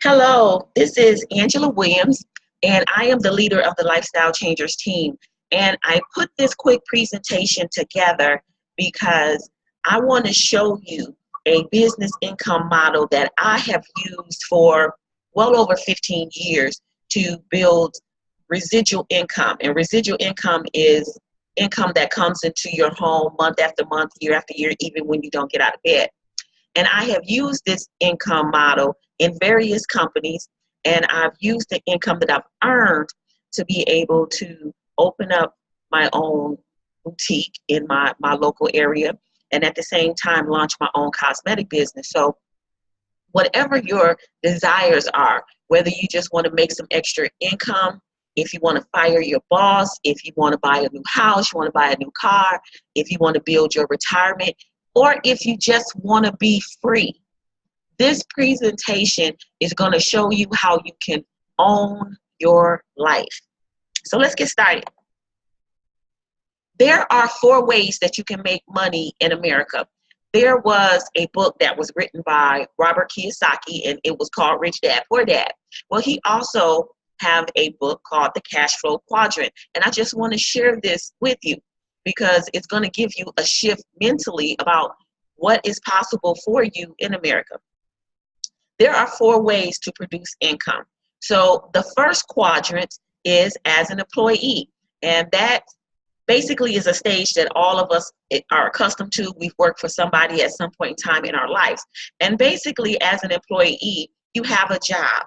Hello, this is Angela Williams, and I am the leader of the Lifestyle Changers team. And I put this quick presentation together because I want to show you a business income model that I have used for well over 15 years to build residual income. And residual income is income that comes into your home month after month, year after year, even when you don't get out of bed. And I have used this income model in various companies, and I've used the income that I've earned to be able to open up my own boutique in my local area, and at the same time launch my own cosmetic business. So whatever your desires are, whether you just want to make some extra income, if you want to fire your boss, if you want to buy a new house, you want to buy a new car, if you want to build your retirement, or if you just want to be free, this presentation is going to show you how you can own your life. So let's get started. There are 4 ways that you can make money in America. There was a book that was written by Robert Kiyosaki, and it was called Rich Dad, Poor Dad. Well, he also have a book called The Cash Flow Quadrant, and I just want to share this with you because it's going to give you a shift mentally about what is possible for you in America. There are 4 ways to produce income. So the first quadrant is as an employee, and that basically is a stage that all of us are accustomed to. We've worked for somebody at some point in time in our lives. And basically, as an employee, you have a job.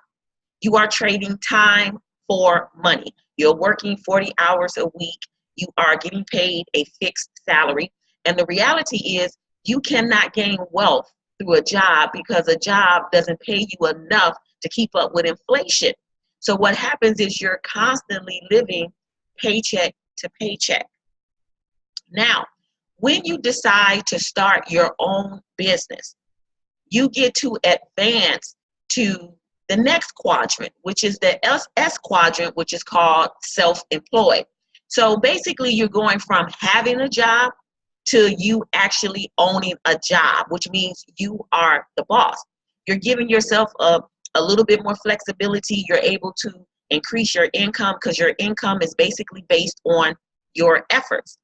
You are trading time for money. You're working 40 hours a week. You are getting paid a fixed salary. And the reality is you cannot gain wealth through a job because a job doesn't pay you enough to keep up with inflation. So what happens is you're constantly living paycheck to paycheck. Now, when you decide to start your own business, you get to advance to the next quadrant, which is the S quadrant, which is called self-employed. So basically, you're going from having a job to you actually owning a job, which means you are the boss. You're giving yourself a little bit more flexibility. You're able to increase your income because your income is basically based on your efforts.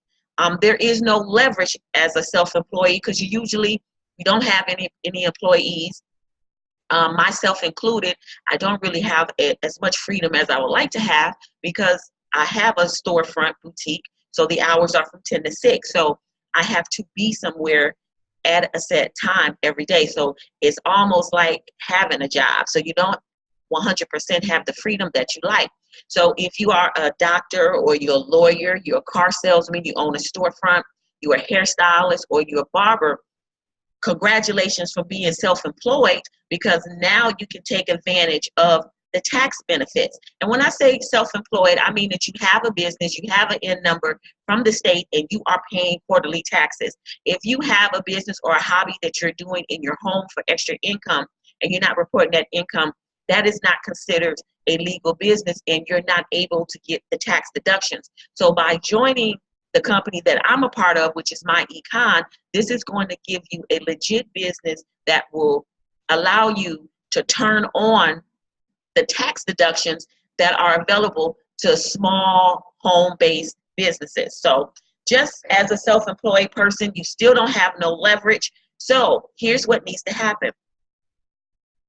There is no leverage as a self-employee because you don't have any employees. Myself included, I don't really have as much freedom as I would like to have because I have a storefront boutique. So the hours are from 10 to 6. So I have to be somewhere at a set time every day. So it's almost like having a job. So you don't 100% have the freedom that you like. So if you are a doctor or you're a lawyer, you're a car salesman, you own a storefront, you're a hairstylist, or you're a barber, congratulations for being self-employed because now you can take advantage of the tax benefits. And when I say self-employed, I mean that you have a business, you have an N number from the state, and you are paying quarterly taxes. If you have a business or a hobby that you're doing in your home for extra income and you're not reporting that income, that is not considered a legal business and you're not able to get the tax deductions. So by joining the company that I'm a part of, which is myEcon, this is going to give you a legit business that will allow you to turn on the tax deductions that are available to small home-based businesses. So just as a self-employed person, you still don't have no leverage. So here's what needs to happen.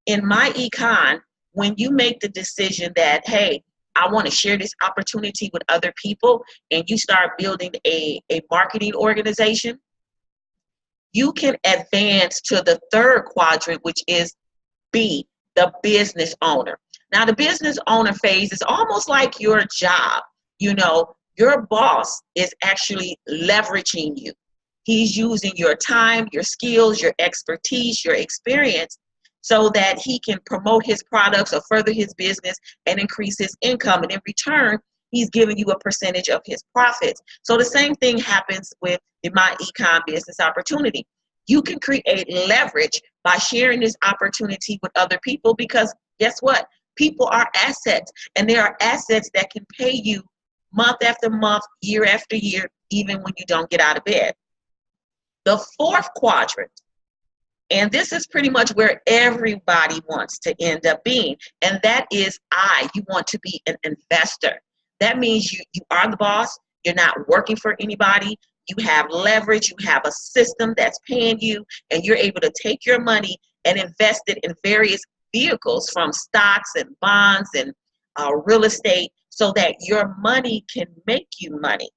In myEcon, when you make the decision that, hey, I want to share this opportunity with other people, and you start building a marketing organization, you can advance to the third quadrant, which is B, the business owner. Now, the business owner phase is almost like your job. You know, your boss is actually leveraging you. He's using your time, your skills, your expertise, your experience so that he can promote his products or further his business and increase his income. And in return, he's giving you a percentage of his profits. So the same thing happens with the myEcon business opportunity. You can create leverage by sharing this opportunity with other people because guess what? People are assets, and there are assets that can pay you month after month, year after year, even when you don't get out of bed. The fourth quadrant And this is pretty much where everybody wants to end up being. And that is you want to be an investor. That means you are the boss. You're not working for anybody. You have leverage. You have a system that's paying you, and you're able to take your money and invest it in various vehicles from stocks and bonds and real estate so that your money can make you money.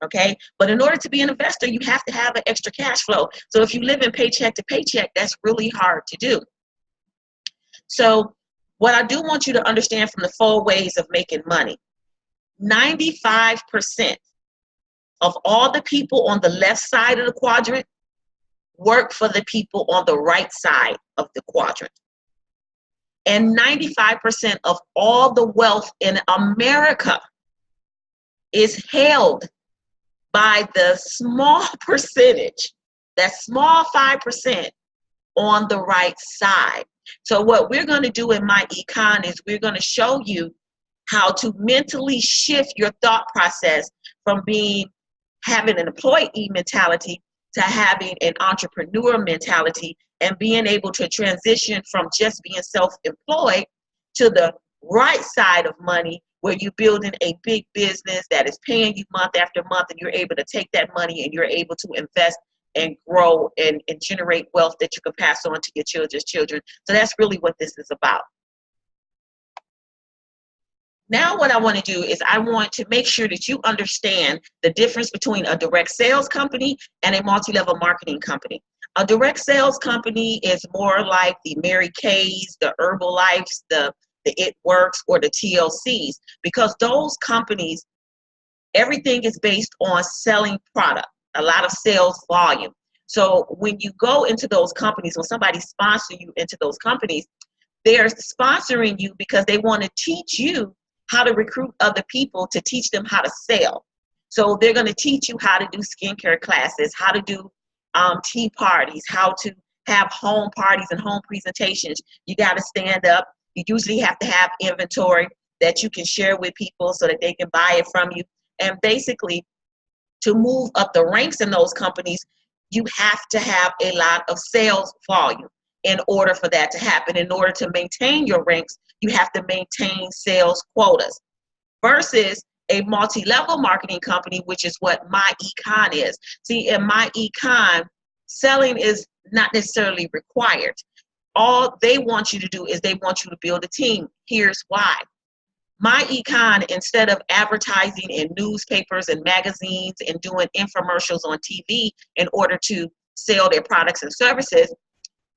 Okay, but in order to be an investor, you have to have an extra cash flow. So if you live in paycheck to paycheck, that's really hard to do. So what I do want you to understand from the 4 ways of making money, 95% of all the people on the left side of the quadrant work for the people on the right side of the quadrant. And 95% of all the wealth in America is held by the small percentage, that small 5% on the right side. So what we're going to do in myEcon is we're going to show you how to mentally shift your thought process from having an employee mentality to having an entrepreneur mentality, and being able to transition from just being self-employed to the right side of money, where you're building a big business that is paying you month after month, and you're able to take that money and you're able to invest and grow and generate wealth that you can pass on to your children's children. So that's really what this is about. Now what I want to do is I want to make sure that you understand the difference between a direct sales company and a multi-level marketing company. A direct sales company is more like the Mary Kay's, the Herbalife's, the It Works, or the TLC's, because those companies, everything is based on selling product, a lot of sales volume. So when you go into those companies, when somebody sponsors you into those companies, they're sponsoring you because they want to teach you how to recruit other people to teach them how to sell. So they're going to teach you how to do skincare classes, how to do tea parties, how to have home parties and home presentations. You got to stand up. You usually have to have inventory that you can share with people so that they can buy it from you. And basically, to move up the ranks in those companies, you have to have a lot of sales volume in order for that to happen. In order to maintain your ranks, you have to maintain sales quotas. Versus a multi-level marketing company, which is what myEcon is. See, in myEcon, selling is not necessarily required. All they want you to do is they want you to build a team. Here's why. myEcon, instead of advertising in newspapers and magazines and doing infomercials on TV in order to sell their products and services,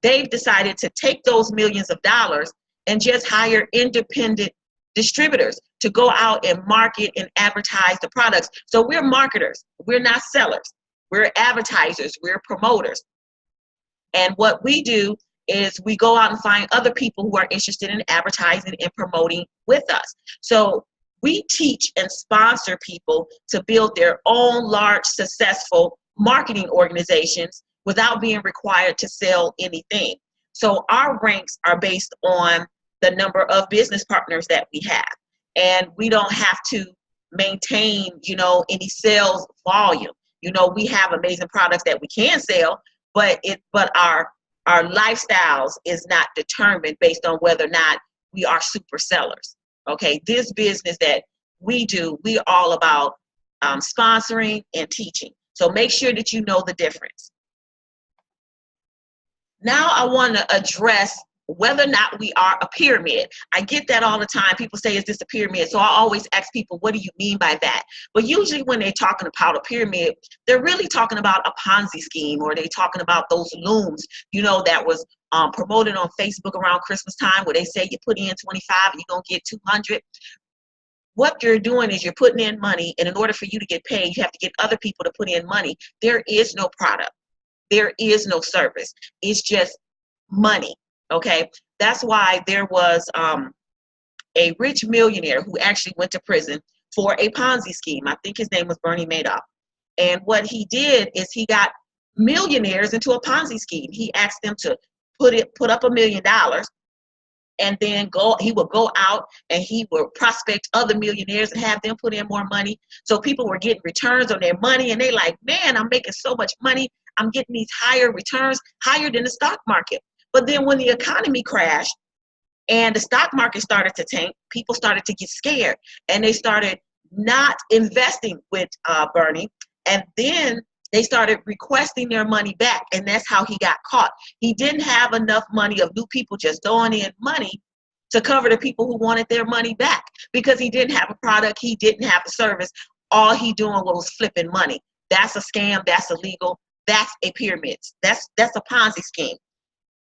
they've decided to take those millions of dollars and just hire independent distributors to go out and market and advertise the products. So we're marketers. We're not sellers. We're advertisers. We're promoters. And what we do is we go out and find other people who are interested in advertising and promoting with us. So we teach and sponsor people to build their own large, successful marketing organizations without being required to sell anything. So our ranks are based on the number of business partners that we have. And we don't have to maintain, any sales volume. We have amazing products that we can sell, but our lifestyles is not determined based on whether or not we are super sellers. Okay, this business that we do, we're all about sponsoring and teaching. So make sure that you know the difference. Now I want to address whether or not we are a pyramid. I get that all the time. People say, is this a pyramid? So I always ask people, what do you mean by that? But usually when they're talking about a pyramid, they're really talking about a Ponzi scheme, or they're talking about those looms, that was promoted on Facebook around Christmas time, where they say you put in 25 and you're going to get 200. What you're doing is you're putting in money, and in order for you to get paid, you have to get other people to put in money. There is no product. There is no service. It's just money. Okay, that's why there was a rich millionaire who actually went to prison for a Ponzi scheme. I think his name was Bernie Madoff. And what he did is he got millionaires into a Ponzi scheme. He asked them to put up $1 million, and then he would go out and he would prospect other millionaires and have them put in more money. So people were getting returns on their money, and they like, man, I'm making so much money. I'm getting these higher returns, higher than the stock market. But then when the economy crashed and the stock market started to tank, people started to get scared and they started not investing with Bernie. And then they started requesting their money back. And that's how he got caught. He didn't have enough money of new people just throwing in money to cover the people who wanted their money back, because he didn't have a product, he didn't have a service. All he doing was flipping money. That's a scam, that's illegal, that's a pyramid. That's a Ponzi scheme.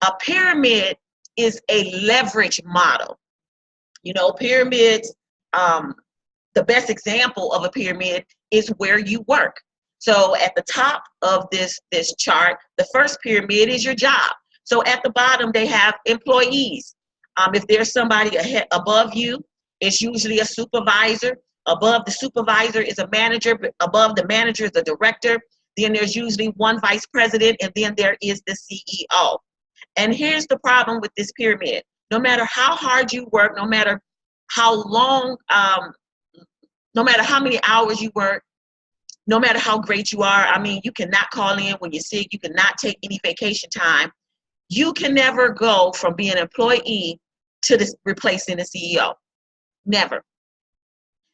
A pyramid is a leverage model. You know, pyramids, the best example of a pyramid is where you work. So at the top of this chart, the first pyramid is your job. So at the bottom, they have employees. If there's somebody above you, it's usually a supervisor. Above the supervisor is a manager. Above the manager is a director. Then there's usually one vice president, and then there is the CEO. And here's the problem with this pyramid. No matter how hard you work, no matter how long, no matter how many hours you work, no matter how great you are, I mean, you cannot call in when you're sick. You cannot take any vacation time. You can never go from being an employee to replacing the CEO. Never.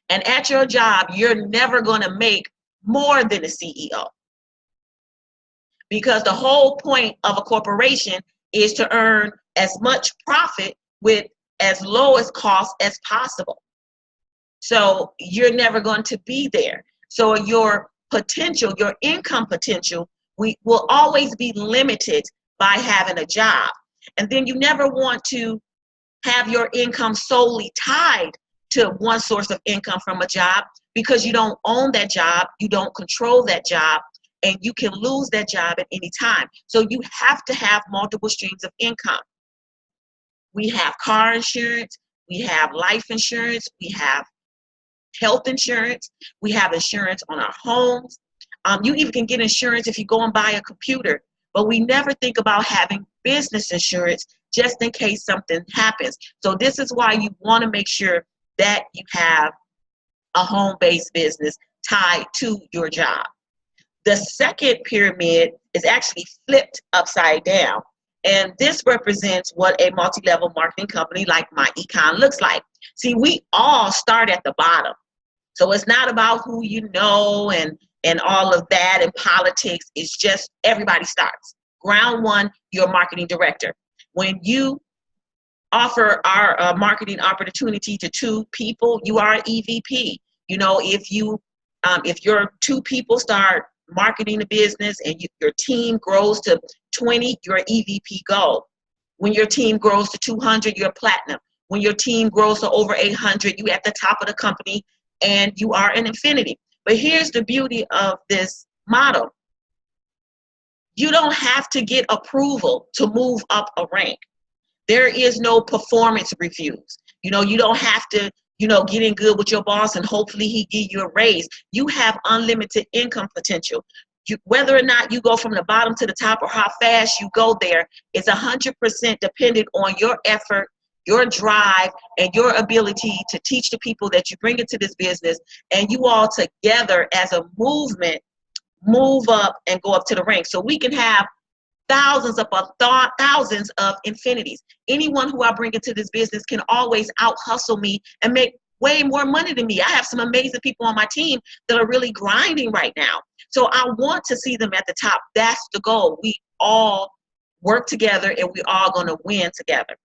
And at your job, you're never going to make more than the CEO. Because the whole point of a corporation is to earn as much profit with as low as cost as possible. So you're never going to be there. So your potential, your income potential, will always be limited by having a job. And then you never want to have your income solely tied to one source of income from a job, because you don't own that job, you don't control that job, and you can lose that job at any time. So you have to have multiple streams of income. We have car insurance, we have life insurance, we have health insurance, we have insurance on our homes. You even can get insurance if you go and buy a computer, but we never think about having business insurance just in case something happens. So this is why you want to make sure that you have a home-based business tied to your job. The second pyramid is actually flipped upside down. And this represents what a multi-level marketing company like myEcon looks like. See, we all start at the bottom. So it's not about who you know and all of that and politics. It's just everybody starts. Ground one, you're a marketing director. When you offer our marketing opportunity to two people, you are an EVP. You know, if your two people start marketing the business and your team grows to 20, you're an EVP gold. When your team grows to 200, you're platinum. When your team grows to over 800, you're at the top of the company and you are an infinity. But here's the beauty of this model. You don't have to get approval to move up a rank. There is no performance reviews. You know, you don't have to, get in good with your boss and hopefully he give you a raise. You have unlimited income potential. Whether or not you go from the bottom to the top or how fast you go there is 100% dependent on your effort, your drive, and your ability to teach the people that you bring into this business, and you all together as a movement move up and go up to the ranks. So we can have thousands of infinities. Anyone who I bring into this business can always out hustle me and make way more money than me. I have some amazing people on my team that are really grinding right now. So I want to see them at the top. That's the goal. We all work together and we're all going to win together.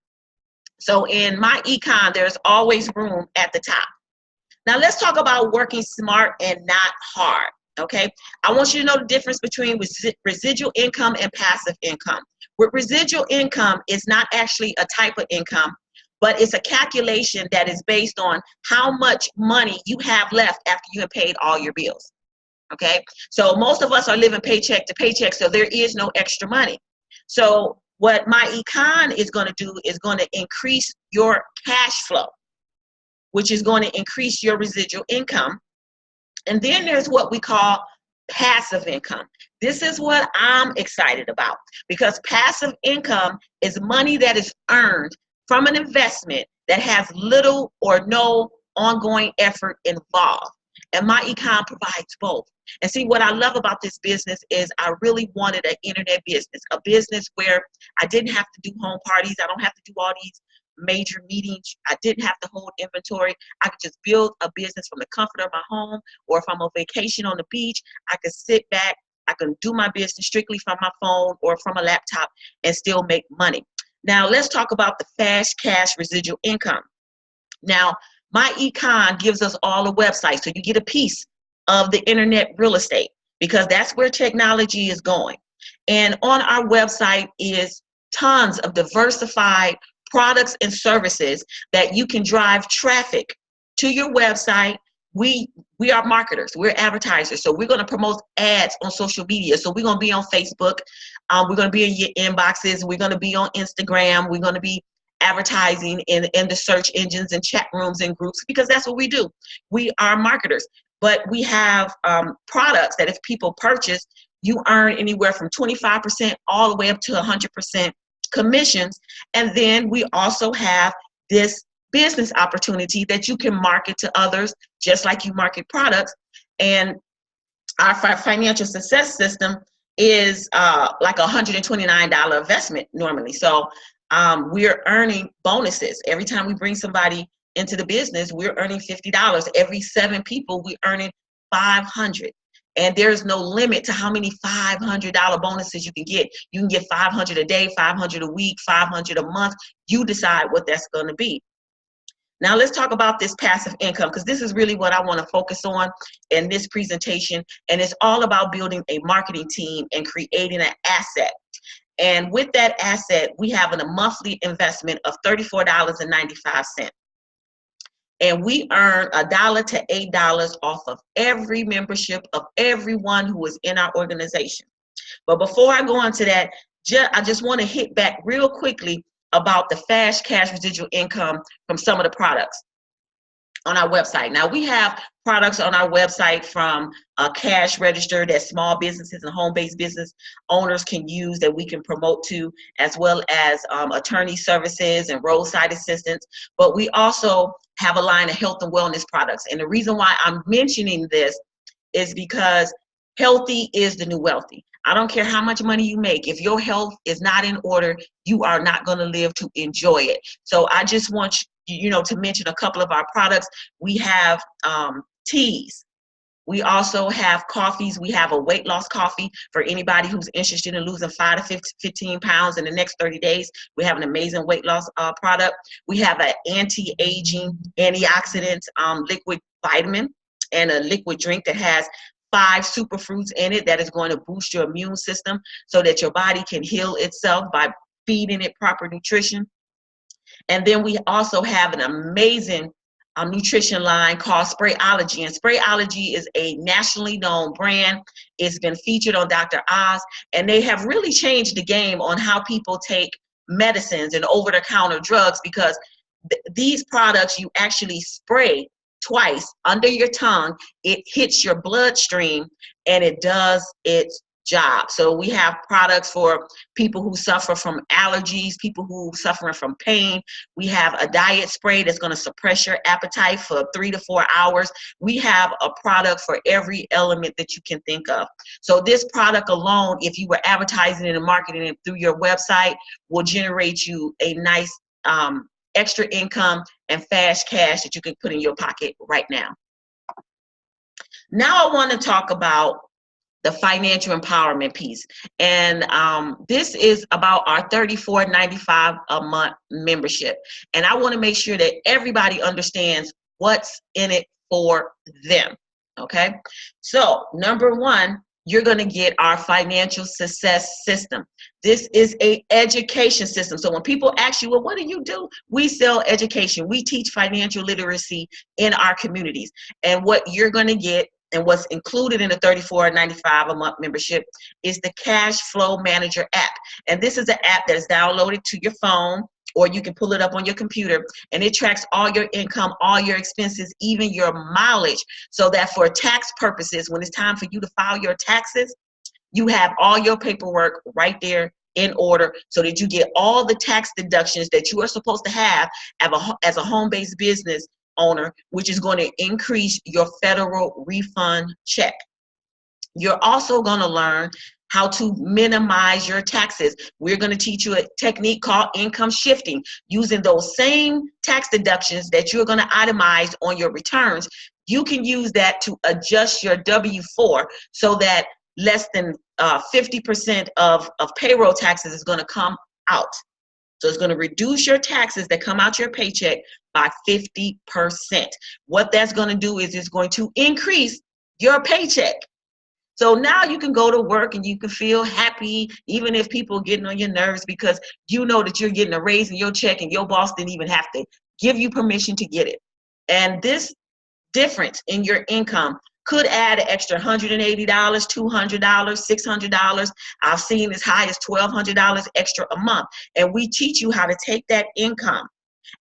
So in myEcon, there's always room at the top. Now let's talk about working smart and not hard. Okay, I want you to know the difference between residual income and passive income. With residual income, it's not actually a type of income, but it's a calculation that is based on how much money you have left after you have paid all your bills. Okay, so most of us are living paycheck to paycheck, so there is no extra money. So what myEcon is going to do is going to increase your cash flow, which is going to increase your residual income. And then there's what we call passive income. This is what I'm excited about, because passive income is money that is earned from an investment that has little or no ongoing effort involved. And myEcon provides both. And see, what I love about this business is I really wanted an internet business, a business where I didn't have to do home parties. I don't have to do all these major meetings. I didn't have to hold inventory. I could just build a business from the comfort of my home, or if I'm on vacation on the beach, I could sit back. I can do my business strictly from my phone or from a laptop and still make money. Now, let's talk about the fast cash residual income. Now, myEcon gives us all a website, so you get a piece of the internet real estate, because that's where technology is going. And on our website is tons of diversified products and services that you can drive traffic to your website. We are marketers, we're advertisers, so we're going to promote ads on social media. So we're going to be on Facebook, we're going to be in your inboxes, we're going to be on Instagram, we're going to be advertising in the search engines and chat rooms and groups, because that's what we do. We are marketers. But we have products that if people purchase, you earn anywhere from 25% all the way up to 100% commissions. And then we also have this business opportunity that you can market to others, just like you market products. And our financial success system is like a $129 investment normally. So we're earning bonuses every time we bring somebody into the business. We're earning $50. Every 7 people, we're earning $500. And there's no limit to how many $500 bonuses you can get. You can get 500 a day, 500 a week, 500 a month. You decide what that's going to be. Now let's talk about this passive income, because this is really what I want to focus on in this presentation. And it's all about building a marketing team and creating an asset. And with that asset, we have a monthly investment of $34.95. And we earn $1 to $8 off of every membership of everyone who is in our organization. But before I go on to that, I just want to hit back real quickly about the fast cash residual income from some of the products on our website. Now, we have products on our website from a cash register that small businesses and home-based business owners can use, that we can promote to, as well as attorney services and roadside assistance. But we also have a line of health and wellness products. And the reason why I'm mentioning this is because healthy is the new wealthy. I don't care how much money you make. If your health is not in order, you are not going to live to enjoy it. So I just want you to mention a couple of our products. We have teas. We also have coffees. We have a weight loss coffee for anybody who's interested in losing 5 to 15 pounds in the next 30 days. We have an amazing weight loss product. We have an anti-aging, antioxidant liquid vitamin and a liquid drink that has 5 superfruits in it that is going to boost your immune system so that your body can heal itself by feeding it proper nutrition. And then we also have an amazing nutrition line called Sprayology. And Sprayology is a nationally known brand. It's been featured on Dr. Oz, and they have really changed the game on how people take medicines and over-the-counter drugs, because these products you actually spray twice under your tongue. It hits your bloodstream and it does its job. So we have products for people who suffer from allergies, people who are suffering from pain. We have a diet spray that's going to suppress your appetite for 3 to 4 hours. We have a product for every element that you can think of. So this product alone, if you were advertising it and marketing it through your website, will generate you a nice extra income and fast cash that you can put in your pocket right now. Now I want to talk about the financial empowerment piece. And this is about our $34.95 a month membership. And I want to make sure that everybody understands what's in it for them. Okay. So number one, you're going to get our financial success system. This is an education system. So when people ask you, well, what do you do? We sell education. We teach financial literacy in our communities. And what you're going to get, and what's included in the $34.95 a month membership, is the Cash Flow Manager app. And this is an app that is downloaded to your phone, or you can pull it up on your computer, and it tracks all your income, all your expenses, even your mileage, so that for tax purposes, when it's time for you to file your taxes, you have all your paperwork right there in order, so that you get all the tax deductions that you are supposed to have as a home-based business owner, which is going to increase your federal refund check. You're also going to learn how to minimize your taxes. We're going to teach you a technique called income shifting, using those same tax deductions that you're going to itemize on your returns. You can use that to adjust your W-4 so that less than 50% of payroll taxes is going to come out. So it's going to reduce your taxes that come out your paycheck by 50%. What that's going to do is it's going to increase your paycheck. So now you can go to work and you can feel happy, even if people are getting on your nerves, because you know that you're getting a raise in your check and your boss didn't even have to give you permission to get it. And this difference in your income could add an extra $180, $200, $600. I've seen as high as $1,200 extra a month. And we teach you how to take that income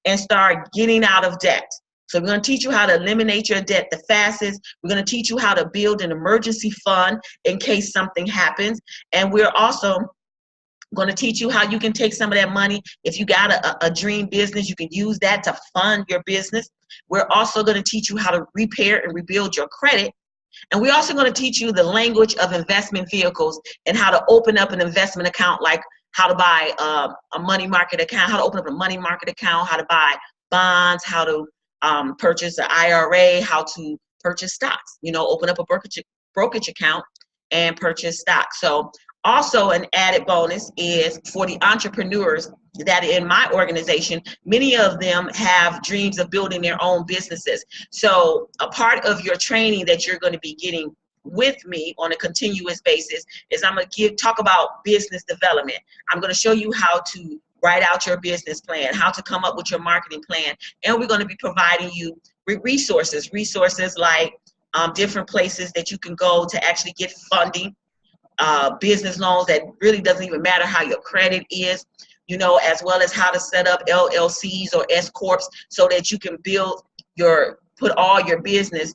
and start getting out of debt. So we're going to teach you how to eliminate your debt the fastest. We're going to teach you how to build an emergency fund in case something happens. And we're also going to teach you how you can take some of that money. If you got a dream business, you can use that to fund your business. We're also going to teach you how to repair and rebuild your credit. And we're also going to teach you the language of investment vehicles and how to open up an investment account, like how to buy a money market account, how to open up a money market account, how to buy bonds, how to purchase an IRA, how to purchase stocks, open up a brokerage account and purchase stocks. So also an added bonus is for the entrepreneurs that in my organization, many of them have dreams of building their own businesses. So a part of your training that you're going to be getting with me on a continuous basis is I'm going to talk about business development. I'm going to show you how to write out your business plan, how to come up with your marketing plan, and we're going to be providing you with resources like different places that you can go to actually get funding, business loans that really doesn't even matter how your credit is, as well as how to set up LLCs or S Corps so that you can put all your business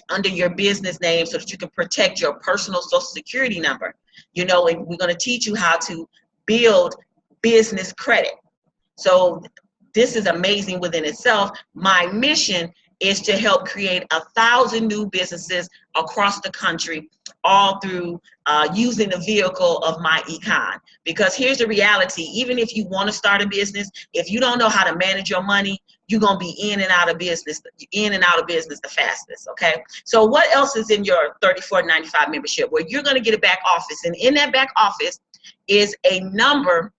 under your business name so that you can protect your personal social security number, and we're going to teach you how to build business credit. So this is amazing within itself. My mission is to help create 1,000 new businesses across the country, all through using the vehicle of myEcon. Because here's the reality: even if you want to start a business, if you don't know how to manage your money, you're gonna be in and out of business the fastest. Okay. So what else is in your $34.95 membership? Well, you're gonna get a back office, and in that back office is a number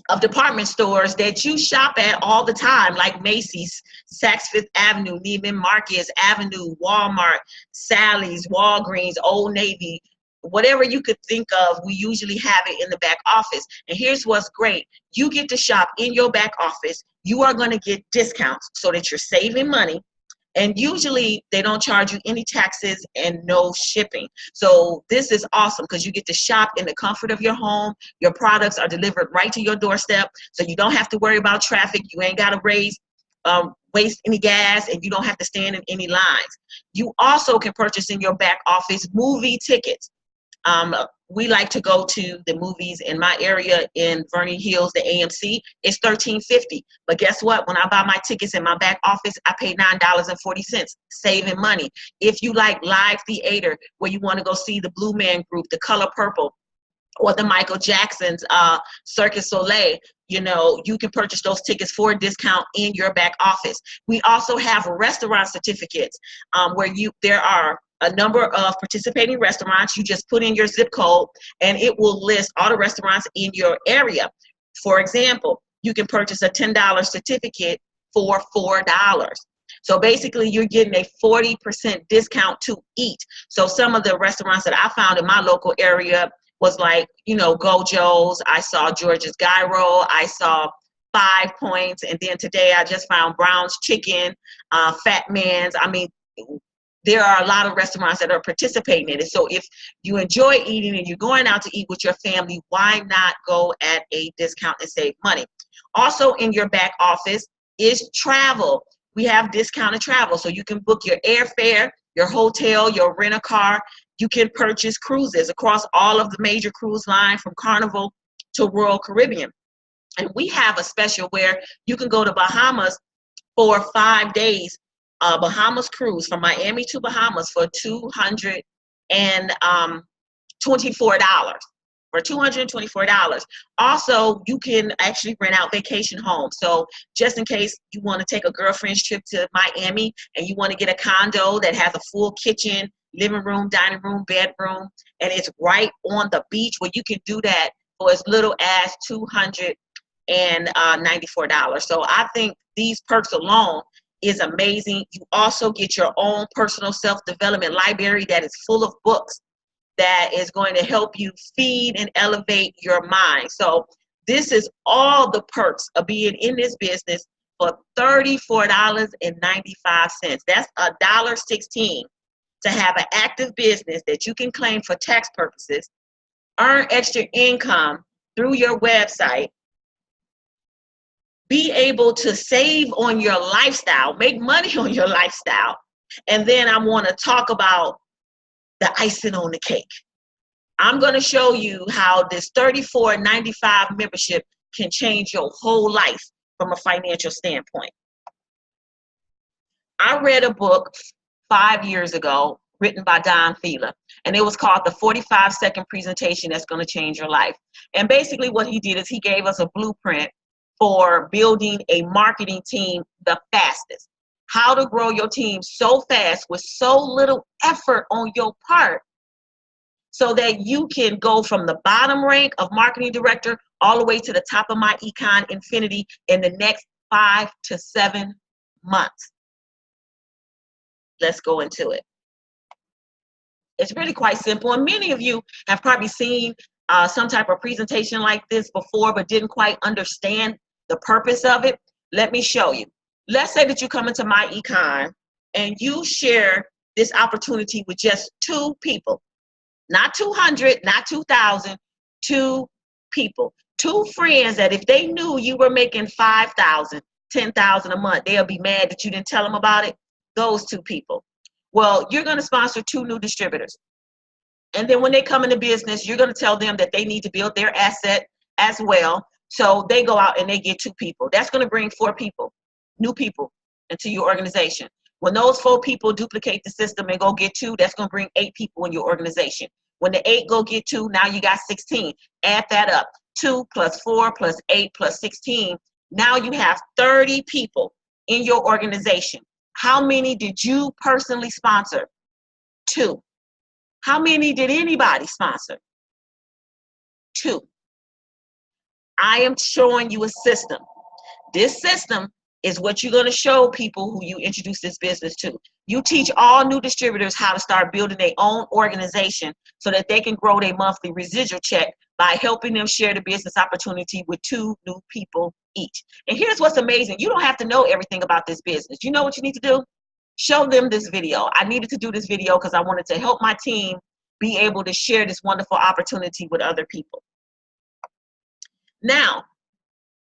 of department stores that you shop at all the time, like Macy's, Saks Fifth Avenue, Neiman Marcus Avenue, Walmart, Sally's, Walgreens, Old Navy, whatever you could think of, we usually have it in the back office. And here's what's great: you get to shop in your back office. You are going to get discounts so that you're saving money. And usually they don't charge you any taxes and no shipping. So this is awesome because you get to shop in the comfort of your home. Your products are delivered right to your doorstep, so you don't have to worry about traffic. You ain't got to waste any gas, and you don't have to stand in any lines. You also can purchase in your back office movie tickets. We like to go to the movies in my area in Vernon Hills, the AMC. It's $13.50. But guess what? When I buy my tickets in my back office, I pay $9.40, saving money. If you like live theater, where you want to go see the Blue Man Group, the Color Purple, or the Michael Jackson's Cirque du Soleil, you can purchase those tickets for a discount in your back office. We also have restaurant certificates where there are a number of participating restaurants. You just put in your zip code and it will list all the restaurants in your area. For example, you can purchase a $10 certificate for $4. So basically you're getting a 40% discount to eat. So some of the restaurants that I found in my local area was like, Gojo's. I saw George's Gyro. I saw 5 Points. And then today I just found Brown's Chicken, Fat Man's. I mean, there are a lot of restaurants that are participating in it. So if you enjoy eating and you're going out to eat with your family, why not go at a discount and save money? Also in your back office is travel. We have discounted travel. So you can book your airfare, your hotel, your rent-a-car. You can purchase cruises across all of the major cruise lines from Carnival to Royal Caribbean. And we have a special where you can go to Bahamas for 5 days a Bahamas cruise from Miami to Bahamas for $224. For $224. Also, you can actually rent out vacation homes. So just in case you want to take a girlfriend's trip to Miami and you want to get a condo that has a full kitchen, living room, dining room, bedroom, and it's right on the beach, where you can do that for as little as $294. So I think these perks alone is amazing. You also get your own personal self-development library that is full of books that is going to help you feed and elevate your mind. So this is all the perks of being in this business for $34.95. That's $1.16 to have an active business that you can claim for tax purposes, earn extra income through your website, be able to save on your lifestyle, make money on your lifestyle. And then I want to talk about the icing on the cake. I'm going to show you how this $34.95 membership can change your whole life from a financial standpoint. I read a book 5 years ago written by Don Thielen, and it was called The 45-Second Presentation That's Going to Change Your Life. And basically what he did is he gave us a blueprint for building a marketing team the fastest. How to grow your team so fast with so little effort on your part, so that you can go from the bottom rank of marketing director all the way to the top of myEcon Infinity in the next 5 to 7 months. Let's go into it. It's really quite simple, and many of you have probably seen some type of presentation like this before, but didn't quite understand the purpose of it. Let me show you. Let's say that you come into myEcon and you share this opportunity with just 2 people. Not 200, not 2,000, 2 people. 2 friends that if they knew you were making 5,000, 10,000 a month, they'll be mad that you didn't tell them about it. Those 2 people. Well, you're going to sponsor 2 new distributors. And then when they come into business, you're going to tell them that they need to build their asset as well. So they go out and they get 2 people. That's going to bring 4 people, new people, into your organization. When those 4 people duplicate the system and go get 2, that's going to bring 8 people in your organization. When the 8 go get 2, now you got 16. Add that up. 2 plus 4 plus 8 plus 16. Now you have 30 people in your organization. How many did you personally sponsor? 2. How many did anybody sponsor? 2. I am showing you a system. This system is what you're going to show people who you introduce this business to. You teach all new distributors how to start building their own organization so that they can grow their monthly residual check by helping them share the business opportunity with 2 new people each. And here's what's amazing. You don't have to know everything about this business. You know what you need to do? Show them this video. I needed to do this video because I wanted to help my team be able to share this wonderful opportunity with other people. Now,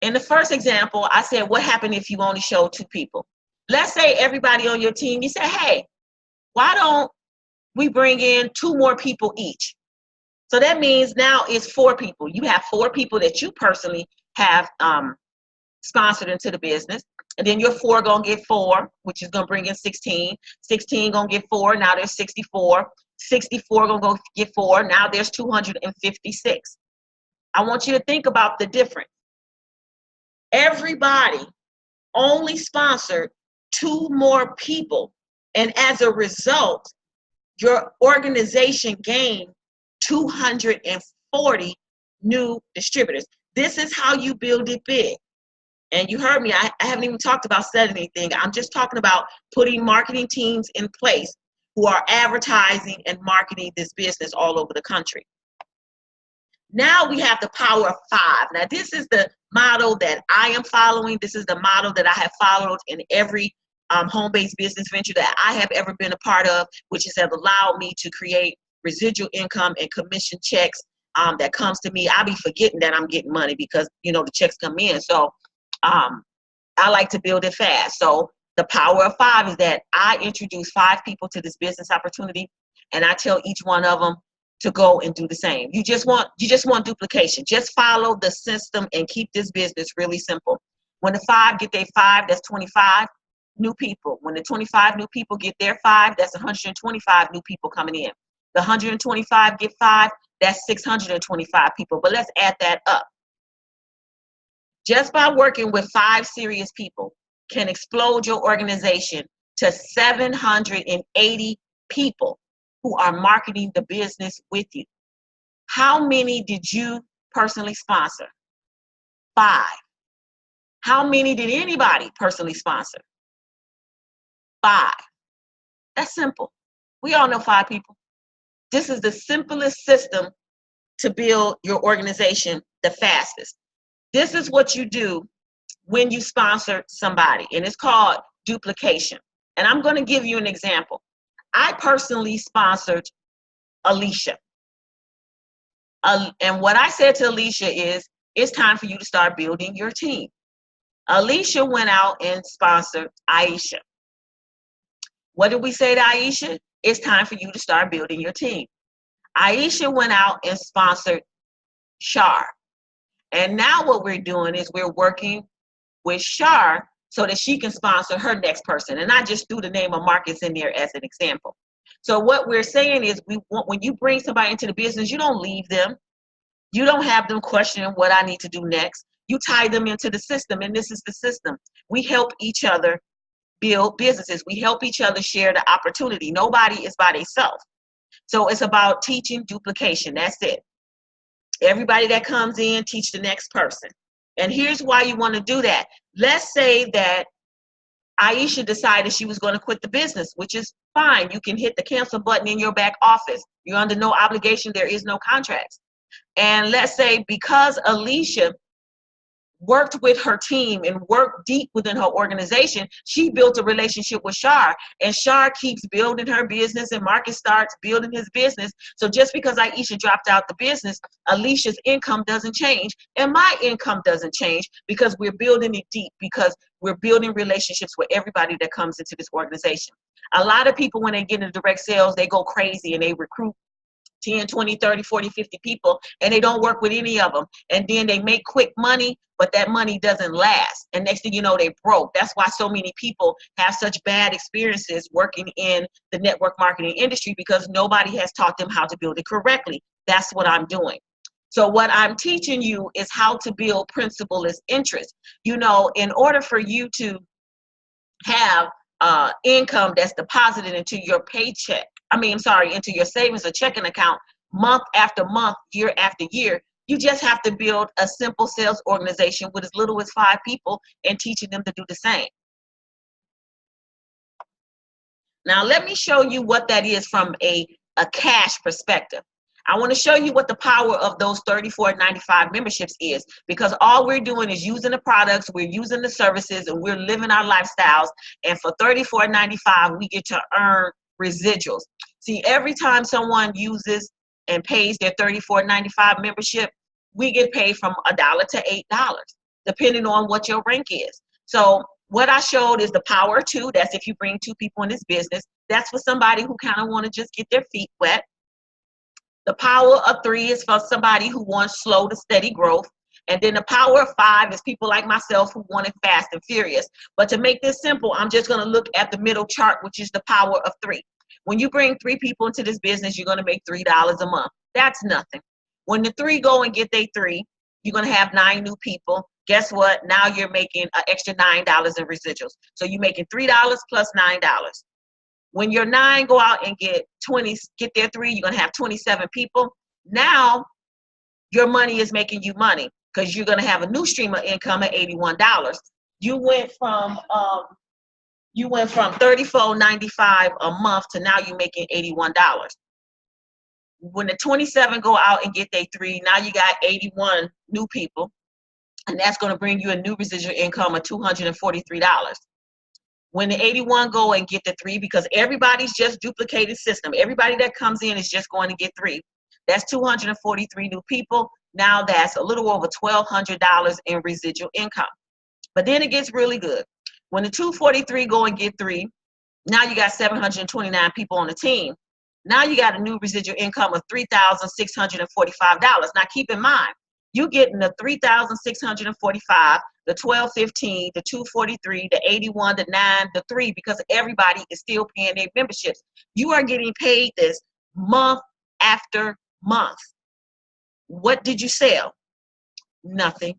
in the first example, I said, what happened if you only show 2 people? Let's say everybody on your team, you say, hey, why don't we bring in 2 more people each? So that means now it's 4 people. You have 4 people that you personally have sponsored into the business. And then your 4 gonna get 4, which is gonna bring in 16. 16 gonna get 4, now there's 64. 64 gonna go get 4, now there's 256. I want you to think about the difference. Everybody only sponsored 2 more people. And as a result, your organization gained 240 new distributors. This is how you build it big. And you heard me, I haven't even talked about selling anything. I'm just talking about putting marketing teams in place who are advertising and marketing this business all over the country. Now we have the power of 5. Now this is the model that I am following. This is the model that I have followed in every home-based business venture that I have ever been a part of, which has allowed me to create residual income and commission checks that comes to me. I'll be forgetting that I'm getting money because, you know, the checks come in. So I like to build it fast. So the power of 5 is that I introduce 5 people to this business opportunity, and I tell each one of them to go and do the same. You just want duplication. Just follow the system and keep this business really simple. When the 5 get their 5, that's 25. new people. When the 25 new people get their 5, that's 125 new people coming in. The 125 get 5, that's 625 people. But let's add that up. Just by working with 5 serious people can explode your organization to 780 people who are marketing the business with you. How many did you personally sponsor? 5. How many did anybody personally sponsor? 5. That's simple. We all know 5 people. This is the simplest system to build your organization the fastest. This is what you do when you sponsor somebody, and it's called duplication. And I'm going to give you an example. I personally sponsored Alicia. And what I said to Alicia is, it's time for you to start building your team. Alicia went out and sponsored Aisha. What did we say to Aisha? It's time for you to start building your team. Aisha went out and sponsored Shar. And now what we're doing is we're working with Shar so that she can sponsor her next person. And I just threw the name of Marcus in there as an example. So what we're saying is, when you bring somebody into the business, you don't leave them. You don't have them questioning what I need to do next. You tie them into the system, and this is the system. We help each other build businesses. We help each other share the opportunity. Nobody is by themselves. So it's about teaching duplication. That's it. Everybody that comes in, teach the next person. And here's why you want to do that. Let's say that Aisha decided she was going to quit the business, which is fine. You can hit the cancel button in your back office. You're under no obligation. There is no contracts. And let's say because Alicia worked with her team and worked deep within her organization, she built a relationship with Shar, and Shar keeps building her business, and Marcus starts building his business. So just because Aisha dropped out the business, Alicia's income doesn't change, and my income doesn't change, because we're building it deep, because we're building relationships with everybody that comes into this organization. A lot of people, when they get into direct sales, they go crazy and they recruit 10, 20, 30, 40, 50 people, and they don't work with any of them. And then they make quick money, but that money doesn't last. And next thing you know, they broke. That's why so many people have such bad experiences working in the network marketing industry, because nobody has taught them how to build it correctly. That's what I'm doing. So what I'm teaching you is how to build principal as interest. You know, in order for you to have income that's deposited into your paycheck, into your savings or checking account month after month, year after year, you just have to build a simple sales organization with as little as 5 people and teaching them to do the same. Now, let me show you what that is from a cash perspective. I want to show you what the power of those $34.95 memberships is, because all we're doing is using the products, we're using the services, and we're living our lifestyles. And for $34.95, we get to earn residuals. See, every time someone uses and pays their $34.95 membership, we get paid from $1 to $8, depending on what your rank is. So what I showed is the power of 2. That's if you bring 2 people in this business. That's for somebody who kind of want to just get their feet wet. The power of 3 is for somebody who wants slow to steady growth. And then the power of 5 is people like myself who want it fast and furious. But to make this simple, I'm just going to look at the middle chart, which is the power of 3. When you bring 3 people into this business, you're going to make $3 a month. That's nothing. When the 3 go and get their 3, you're going to have 9 new people. Guess what? Now you're making an extra $9 in residuals. So you're making $3 plus $9. When your 9 go out and get their 3, you're going to have 27 people. Now your money is making you money, because you're going to have a new stream of income at $81. You went from $34.95 a month to now you're making $81. When the 27 go out and get their 3, now you got 81 new people, and that's going to bring you a new residual income of $243. When the 81 go and get the 3, because everybody's just duplicated system. Everybody that comes in is just going to get 3. That's 243 new people. Now that's a little over $1,200 in residual income. But then it gets really good. When the 243 go and get 3, now you got 729 people on the team. Now you got a new residual income of $3,645. Now keep in mind, you're getting the $3,645 the 1215, the 243, the 81, the 9, the 3, because everybody is still paying their memberships. You are getting paid this month after month. What did you sell? Nothing.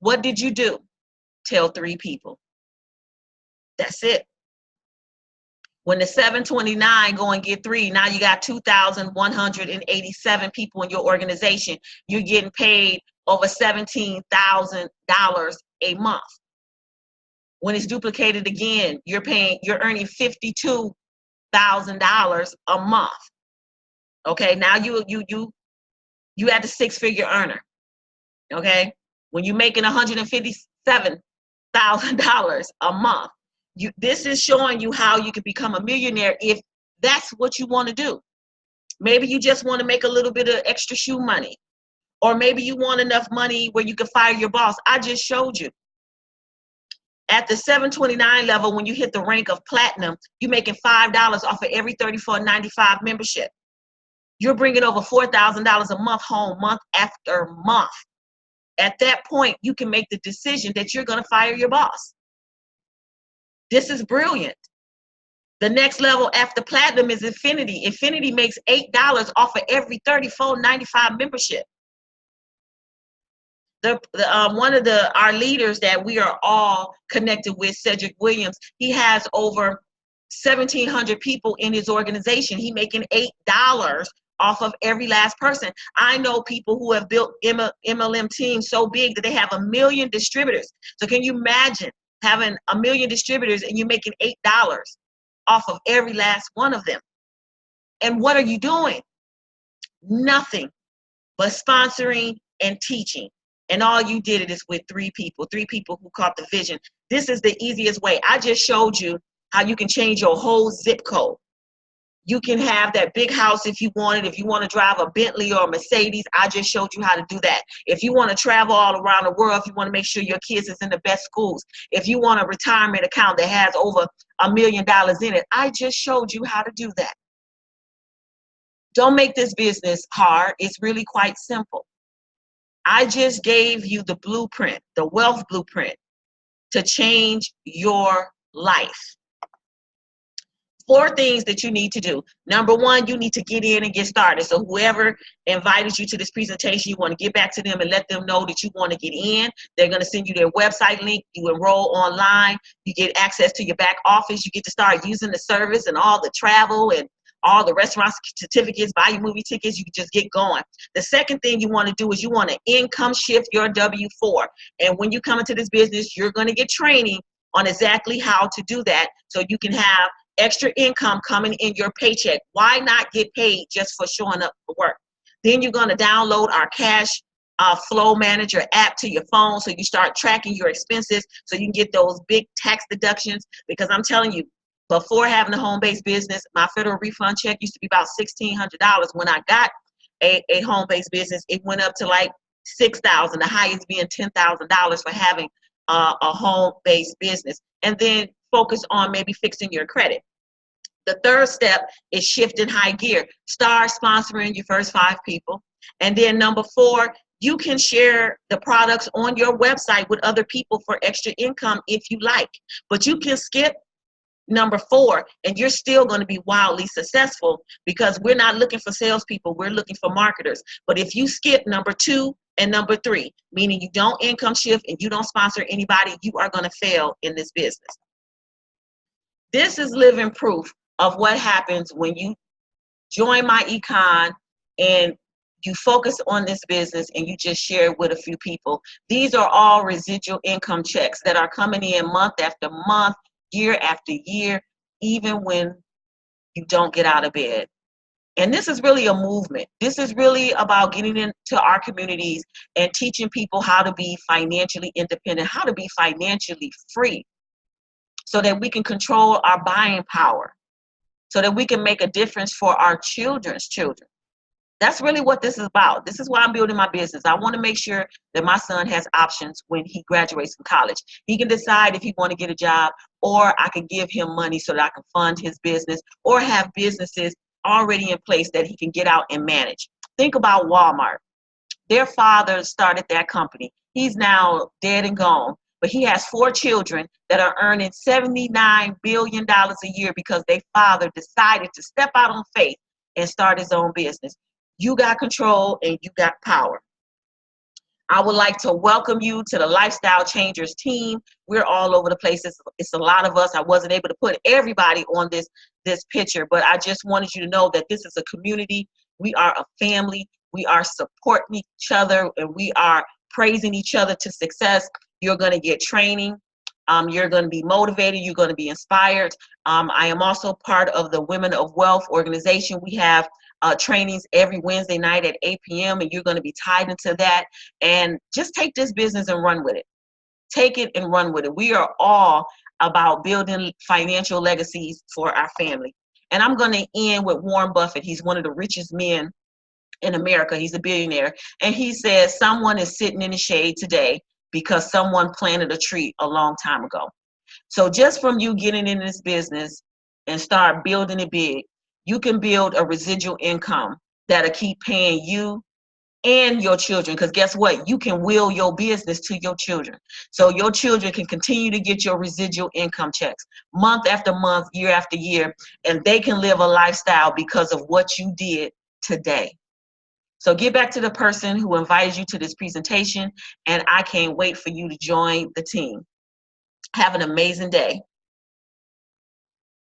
What did you do? Tell 3 people. That's it. When the 729 go and get 3, now you got 2,187 people in your organization. You're getting paid over $17,000 a month. When it's duplicated again, you're earning $52,000 a month. Okay, now you at the 6-figure earner. Okay, when you're making $157,000 a month. This is showing you how you can become a millionaire if that's what you want to do. Maybe you just want to make a little bit of extra shoe money, or maybe you want enough money where you can fire your boss. I just showed you. At the 729 level, when you hit the rank of platinum, you're making $5 off of every $34.95 membership. You're bringing over $4,000 a month home, month after month. At that point, you can make the decision that you're going to fire your boss. This is brilliant. The next level after platinum is infinity. Infinity makes $8 off of every $34.95 membership. One of our leaders that we are all connected with, Cedric Williams, he has over 1,700 people in his organization. He making $8 off of every last person. I know people who have built MLM teams so big that they have 1 million distributors. So can you imagine having 1 million distributors and you're making $8 off of every last one of them? And what are you doing? Nothing but sponsoring and teaching. And all you did it is with 3 people who caught the vision. This is the easiest way. I just showed you how you can change your whole zip code. You can have that big house if you want it. If you want to drive a Bentley or a Mercedes, I just showed you how to do that. If you want to travel all around the world, if you want to make sure your kids is in the best schools, if you want a retirement account that has over $1 million in it, I just showed you how to do that. Don't make this business hard. It's really quite simple. I just gave you the blueprint, the wealth blueprint to change your life. 4 things that you need to do. Number 1, you need to get in and get started. So whoever invited you to this presentation, you want to get back to them and let them know that you want to get in. They're going to send you their website link. You enroll online. You get access to your back office. You get to start using the service and all the travel and all the restaurant certificates, buy your movie tickets. You can just get going. The second thing you want to do is you want to income shift your W-4. And when you come into this business, you're going to get training on exactly how to do that so you can have extra income coming in your paycheck. Why not get paid just for showing up for work? Then you're going to download our cash flow manager app to your phone so you start tracking your expenses so you can get those big tax deductions. Because I'm telling you, before having a home-based business, my federal refund check used to be about $1,600. When I got a home-based business, it went up to like $6,000, the highest being $10,000 for having a home-based business. And then focus on maybe fixing your credit. The third step is shifting high gear. Start sponsoring your first 5 people. And then number 4, you can share the products on your website with other people for extra income if you like. But you can skip number 4 and you're still going to be wildly successful, because we're not looking for salespeople, we're looking for marketers. But if you skip number 2 and number 3, meaning you don't income shift and you don't sponsor anybody, you are going to fail in this business. This is living proof of what happens when you join myEcon and you focus on this business and you just share it with a few people. These are all residual income checks that are coming in month after month, year after year, even when you don't get out of bed. And this is really a movement. This is really about getting into our communities and teaching people how to be financially independent, how to be financially free, so that we can control our buying power, so that we can make a difference for our children's children. That's really what this is about. This is why I'm building my business. I want to make sure that my son has options when he graduates from college. He can decide if he wants to get a job, or I can give him money so that I can fund his business, or have businesses already in place that he can get out and manage. Think about Walmart. Their father started that company. He's now dead and gone. But he has 4 children that are earning $79 billion a year because their father decided to step out on faith and start his own business. You got control and you got power. I would like to welcome you to the Lifestyle Changers team. We're all over the place. It's a lot of us. I wasn't able to put everybody on this picture, but I just wanted you to know that this is a community. We are a family. We are supporting each other, and we are praising each other to success. You're going to get training. You're going to be motivated. You're going to be inspired. I am also part of the Women of Wealth organization. We have trainings every Wednesday night at 8 p.m. and you're going to be tied into that. And just take this business and run with it. Take it and run with it. We are all about building financial legacies for our family. And I'm going to end with Warren Buffett. He's one of the richest men in America. He's a billionaire. And he says, someone is sitting in the shade today because someone planted a tree a long time ago. So just from you getting in this business and start building it big, you can build a residual income that'll keep paying you and your children. Because guess what? You can will your business to your children. So your children can continue to get your residual income checks month after month, year after year, and they can live a lifestyle because of what you did today. So get back to the person who invited you to this presentation, and I can't wait for you to join the team. Have an amazing day.